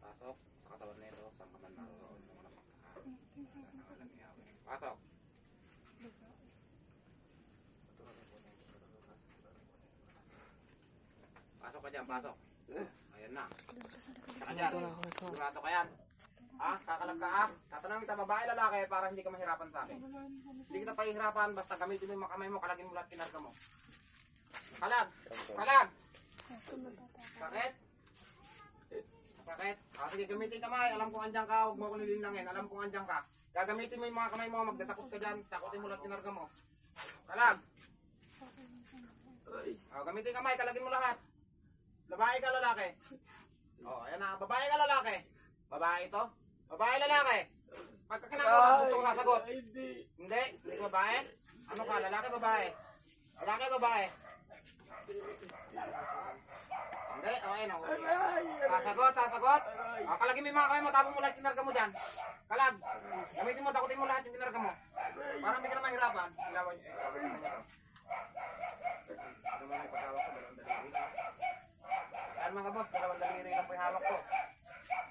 Pasok sa katawan nito, sa katawan naroon ng mga pasok. Pasok ka dyan, pasok. Ayan na. Saka dyan. Sigurado ka yan. Ha? Kakalag ka ha? Tatanungin kita, babae, lalaki, para hindi ka mahirapan sa akin. Hindi kita pahihirapan, basta gamitin mo yung mga kamay mo, kalagin mo lahat kinarga mo. Kalag! Kalag! Sakit? Sakit? Sige, gamitin kamay. Alam kong andyan ka, huwag mo ako nililangin. Alam kong andyan ka. Gagamitin mo yung mga kamay mo, magdatakot ka dyan, takutin mo lahat kinarga mo. Kalag! Gamitin kamay, kalagin mo lahat. Babae ka, lalaki? Ayan na. Babae ka, lalaki? Babae ito? Babae, lalaki? Pagka kinakausap, gusto ko nasagot. Hindi. Hindi? Hindi ka babae? Ano ka? Lalaki, babae? Lalaki, babae? Hindi? Ayun o. Sasagot, sasagot. Kalagin mo yung mga kamay mo, tapong mo lahat kinarga mo dyan. Kalag. Gamitin mo, takutin mo lahat yung kinarga mo. Para hindi ka na mahirapan. Ilawan nyo. Ano ba na ipagkawak ko? Dalawang daliri. Ayan mga boss, dalawang daliri lang po yung hawak ko.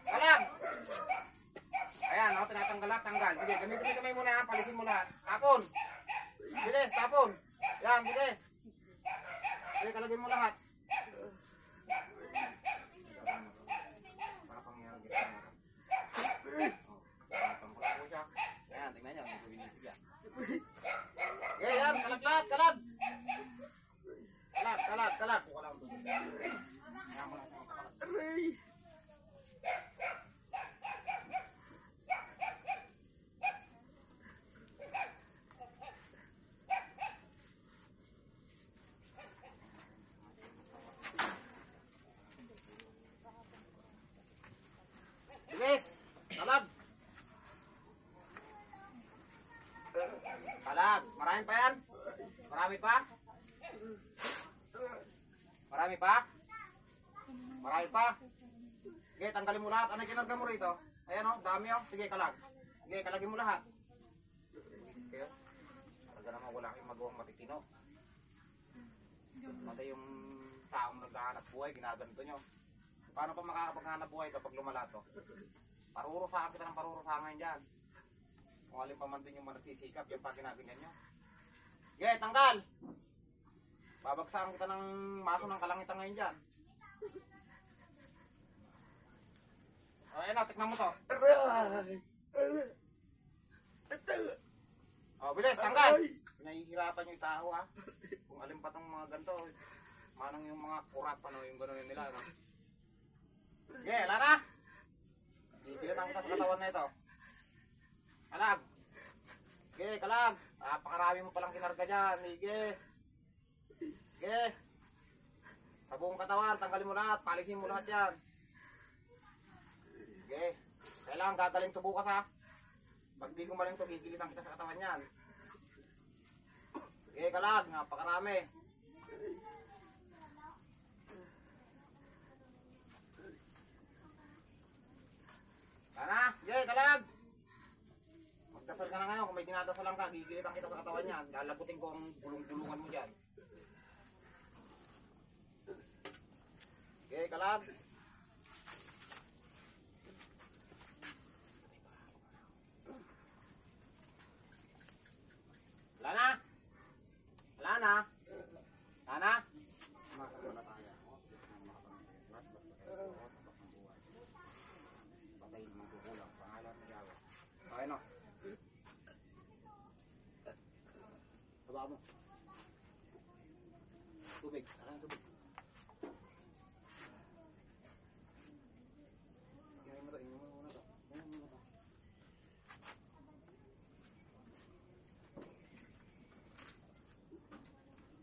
Kalag! Ayan, tinatanggal lahat, tanggal. Sige, gamitin mo kamay muna, palisin mo lahat. Tapon! Bilis, tapon! Ayan, sige. Sige, kalagin mo lahat. Para pangyayari kita. Pangkulang po siya. Ayan, tingnan niya, may buwinisig yan. Okay, yan, kalag lahat, kalag! Kalag, kalag, kalag. Ayan mo lang siya magkakalag. Bilis! Kalag! Kalag! Marami pa yan? Marami pa? Marami pa? Marami pa? Sige, tanggalin mo lahat. Ano yung kinarga mo rito? Ayan o, dami o. Sige, kalag. Sige, kalagin mo lahat. Okay, talaga naman wala kayong magawang matitino. Mata yung taong naghahanap buhay, ginaganito nyo. Paano pa makakapaghanap buhay kapag lumala to? Parurusahan kita ng parurusahan dyan. Kung alin pa man din yung manasisikap, yan pa ginaganyan nyo. Okay, tanggal! Babagsakan kita ng maso ng kalangitan ngayon dyan. Ayan na, tikman mo to. Bilis, tanggal! Pinahihirapan yung tao ha. Kung alin pa tong mga ganito, manang yung mga kurat, ano yung gano'n nila. No? Okay, wala na! Ipilit kita sa katawan na ito. Kalag! Okay, kalag! Pakarami mo palang kinarga dyan. Sige! Sige! Sa buong katawan, tanggalin mo lahat, palisin mo lahat yan. Sige! Kailangan gagaling to bukas ha. Pag di gumaling to, gigilitan kita sa katawan yan. Sige, kalag! Pakarami! Sana, sige, kalag! Magdasal ka na ngayon, kung may dinadasalan ka, gigilitan kita sa katawan yan. Lalagutin ko ang gulong-gulungan mo dyan. Okay, kalag! Wala na! Wala na! Wala na! Okay, no? Baba mo. Tubig. Akan tubig. Inumin mo to. Inumin mo muna to. Inumin mo to.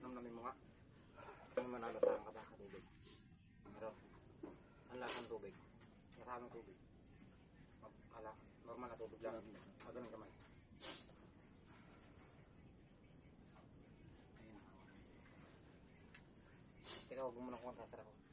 Namnamin mo nga. Ano man nalasahan ka ba sa tubig? Pero, ang lasang tubig. Masamang tubig. normal na tubig lang. Magaling kamay. Teka, huwag mo muna kung sasara ko.